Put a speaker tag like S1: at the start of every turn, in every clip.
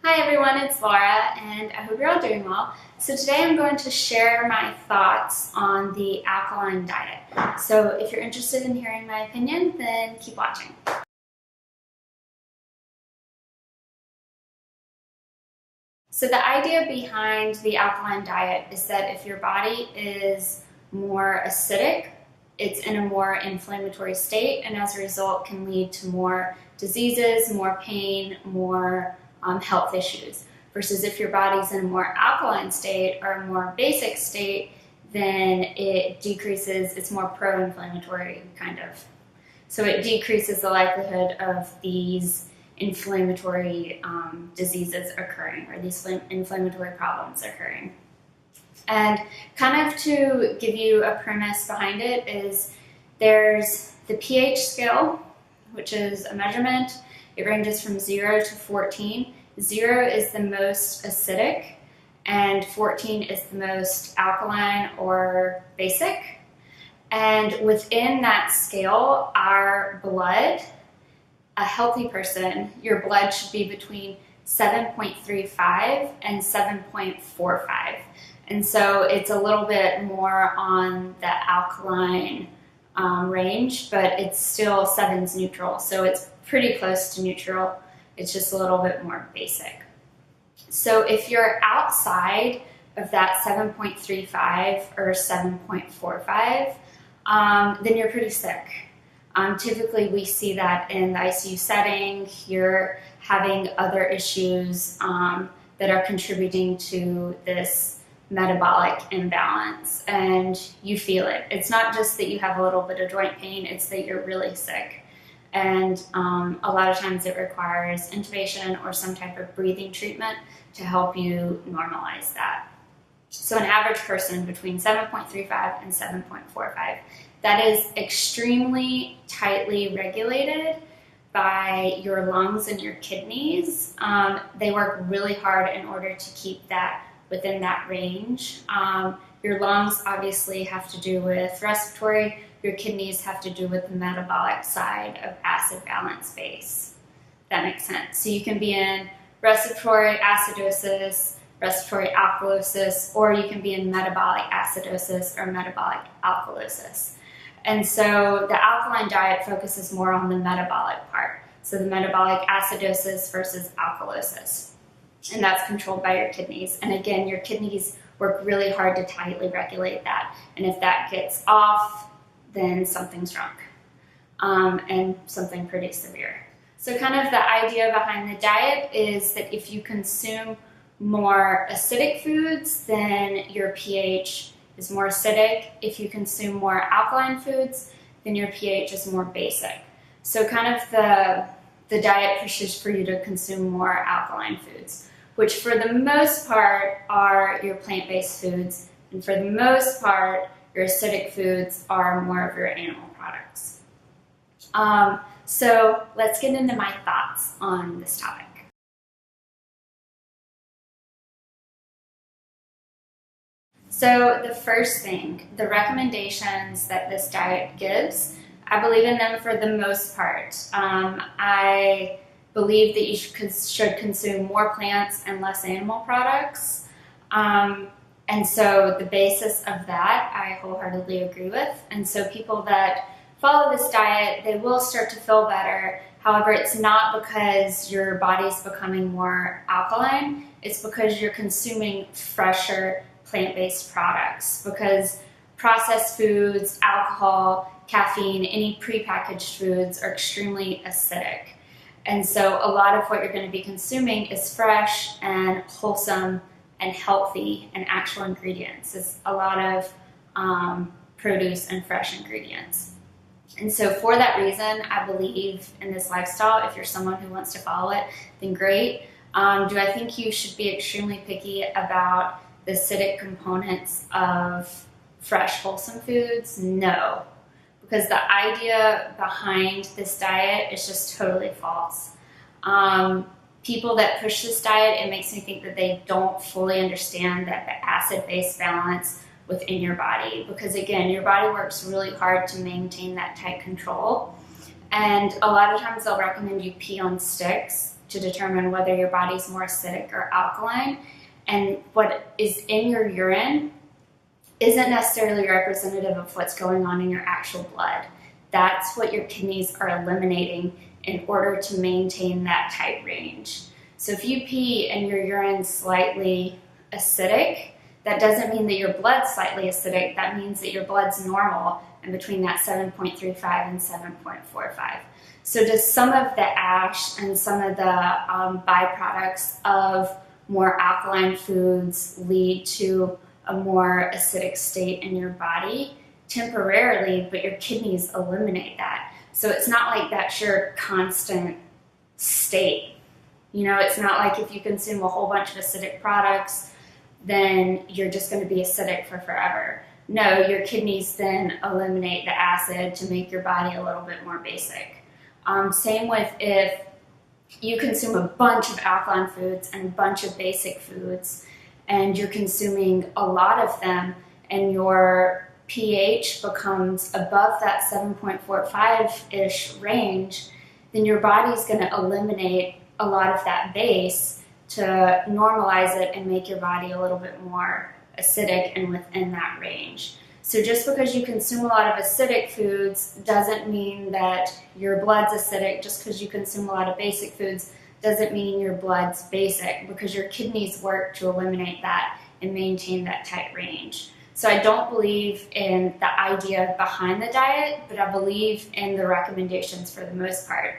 S1: Hi everyone, it's Laura and I hope you're all doing well. So today I'm going to share my thoughts on the alkaline diet. So if you're interested in hearing my opinion, then keep watching. So the idea behind the alkaline diet is that if your body is more acidic, it's in a more inflammatory state, and as a result can lead to more diseases, more pain, more health issues. Versus if your body's in a more alkaline state or a more basic state, then it decreases, it's more pro-inflammatory kind of. So it decreases the likelihood of these inflammatory diseases occurring, or these inflammatory problems occurring. And kind of to give you a premise behind it is there's the pH scale, which is a measurement. It ranges from 0 to 14. 0 is the most acidic and 14 is the most alkaline or basic. And within that scale, our blood, a healthy person, your blood should be between 7.35 and 7.45. And so it's a little bit more on the alkaline range, but it's still 7's neutral. So it's pretty close to neutral. It's just a little bit more basic. So if you're outside of that 7.35 or 7.45, then you're pretty sick. Typically we see that in the ICU setting. You're having other issues that are contributing to this metabolic imbalance, and you feel it. It's not just that you have a little bit of joint pain, it's that you're really sick. And a lot of times it requires intubation or some type of breathing treatment to help you normalize that. So an average person between 7.35 and 7.45, that is extremely tightly regulated by your lungs and your kidneys. They work really hard in order to keep that within that range. Your lungs obviously have to do with respiratory, your kidneys have to do with the metabolic side of acid balance base. That makes sense. So you can be in respiratory acidosis, respiratory alkalosis, or you can be in metabolic acidosis or metabolic alkalosis. And so the alkaline diet focuses more on the metabolic part. So the metabolic acidosis versus alkalosis. And that's controlled by your kidneys. And again, your kidneys work really hard to tightly regulate that. And if that gets off, then something's wrong, and something pretty severe. So kind of the idea behind the diet is that if you consume more acidic foods, then your pH is more acidic. If you consume more alkaline foods, then your pH is more basic. So kind of the diet pushes for you to consume more alkaline foods, which for the most part are your plant-based foods, and for the most part, your acidic foods are more of your animal products. So let's get into my thoughts on this topic. So the first thing, the recommendations that this diet gives, I believe in them for the most part. I believe that you should consume more plants and less animal products. And so the basis of that, I wholeheartedly agree with. And so people that follow this diet, they will start to feel better. However, it's not because your body's becoming more alkaline. It's because you're consuming fresher plant-based products, because processed foods, alcohol, caffeine, any prepackaged foods are extremely acidic. And so a lot of what you're going to be consuming is fresh and wholesome and healthy and actual ingredients. It's a lot of produce and fresh ingredients. And so for that reason, I believe in this lifestyle. If you're someone who wants to follow it, then great. Do I think you should be extremely picky about the acidic components of fresh, wholesome foods? No. Because the idea behind this diet is just totally false. People that push this diet, it makes me think that they don't fully understand that the acid-base balance within your body. Because again, your body works really hard to maintain that tight control. And a lot of times they'll recommend you pee on sticks to determine whether your body's more acidic or alkaline. And what is in your urine isn't necessarily representative of what's going on in your actual blood. That's what your kidneys are eliminating in order to maintain that tight range. So if you pee and your urine's slightly acidic, that doesn't mean that your blood's slightly acidic. That means that your blood's normal and between that 7.35 and 7.45. So does some of the ash and some of the byproducts of more alkaline foods lead to a more acidic state in your body? Temporarily, but your kidneys eliminate that. So it's not like that's your constant state. You know, it's not like if you consume a whole bunch of acidic products, then you're just going to be acidic for forever. No, your kidneys then eliminate the acid to make your body a little bit more basic. Same with if you consume a bunch of alkaline foods and a bunch of basic foods, and you're consuming a lot of them, and your pH becomes above that 7.45-ish range, then your body's going to eliminate a lot of that base to normalize it and make your body a little bit more acidic and within that range. So just because you consume a lot of acidic foods doesn't mean that your blood's acidic. Just because you consume a lot of basic foods doesn't mean your blood's basic, because your kidneys work to eliminate that and maintain that tight range. So I don't believe in the idea behind the diet, but I believe in the recommendations for the most part.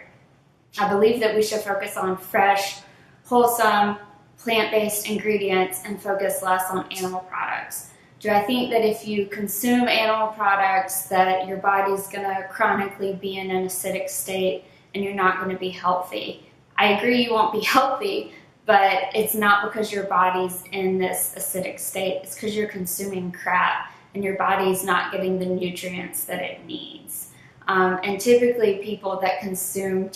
S1: I believe that we should focus on fresh, wholesome, plant-based ingredients and focus less on animal products. Do I think that if you consume animal products that your body's going to chronically be in an acidic state and you're not going to be healthy? I agree you won't be healthy, but it's not because your body's in this acidic state. It's because you're consuming crap and your body's not getting the nutrients that it needs. And typically people that consume,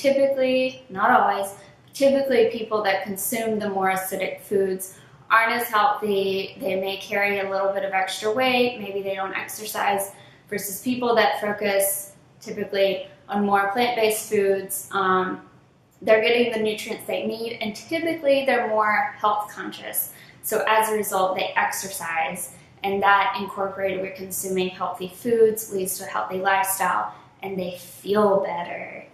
S1: not always, typically people that consume the more acidic foods aren't as healthy. They may carry a little bit of extra weight. Maybe they don't exercise, versus people that focus typically on more plant-based foods. They're getting the nutrients they need, and typically they're more health conscious. So as a result, they exercise, and that incorporated with consuming healthy foods leads to a healthy lifestyle, and they feel better.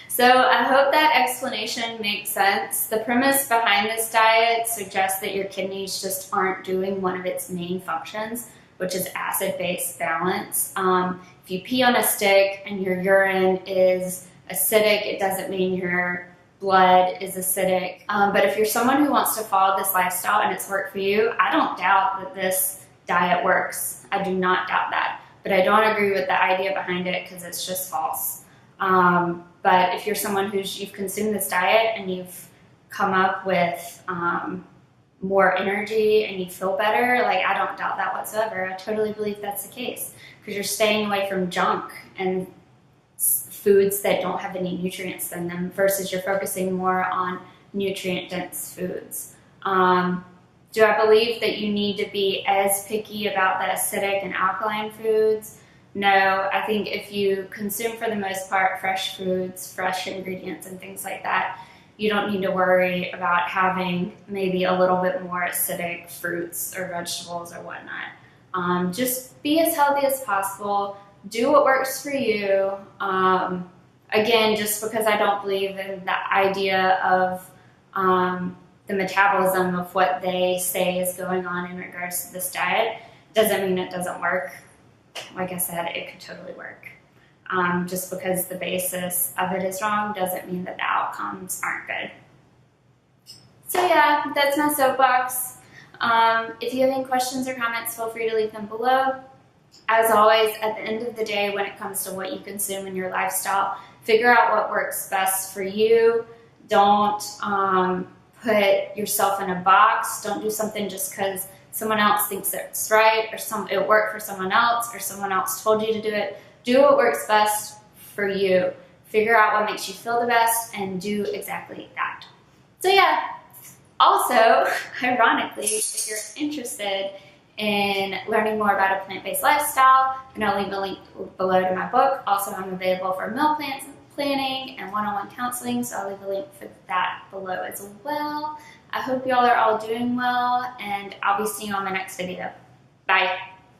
S1: So I hope that explanation makes sense. The premise behind this diet suggests that your kidneys just aren't doing one of its main functions, which is acid-base balance. If you pee on a stick and your urine is acidic, it doesn't mean your blood is acidic. But if you're someone who wants to follow this lifestyle and it's worked for you, I don't doubt that this diet works. I do not doubt that. But I don't agree with the idea behind it because it's just false. But if you're someone you've consumed this diet and you've come up with more energy and you feel better, like, I don't doubt that whatsoever. I totally believe that's the case, because you're staying away from junk and foods that don't have any nutrients in them, versus you're focusing more on nutrient-dense foods. Do I believe that you need to be as picky about the acidic and alkaline foods? No. I think if you consume, for the most part, fresh foods, fresh ingredients and things like that, you don't need to worry about having maybe a little bit more acidic fruits or vegetables or whatnot. Just be as healthy as possible. Do what works for you. Again, just because I don't believe in the idea of the metabolism of what they say is going on in regards to this diet, doesn't mean it doesn't work. Like I said, it could totally work. Just because the basis of it is wrong doesn't mean that the outcomes aren't good. So yeah, that's my soapbox. If you have any questions or comments, feel free to leave them below. As always, at the end of the day, when it comes to what you consume in your lifestyle, figure out what works best for you. Don't put yourself in a box. Don't do something just because someone else thinks it's right, or it worked for someone else, or someone else told you to do it. Do what works best for you. Figure out what makes you feel the best and do exactly that. So yeah, also, ironically, if you're interested in learning more about a plant-based lifestyle, and I'll leave a link below to my book. Also, I'm available for meal planning and one-on-one counseling, so I'll leave a link for that below as well. I hope y'all are all doing well, and I'll be seeing you on my next video. Bye.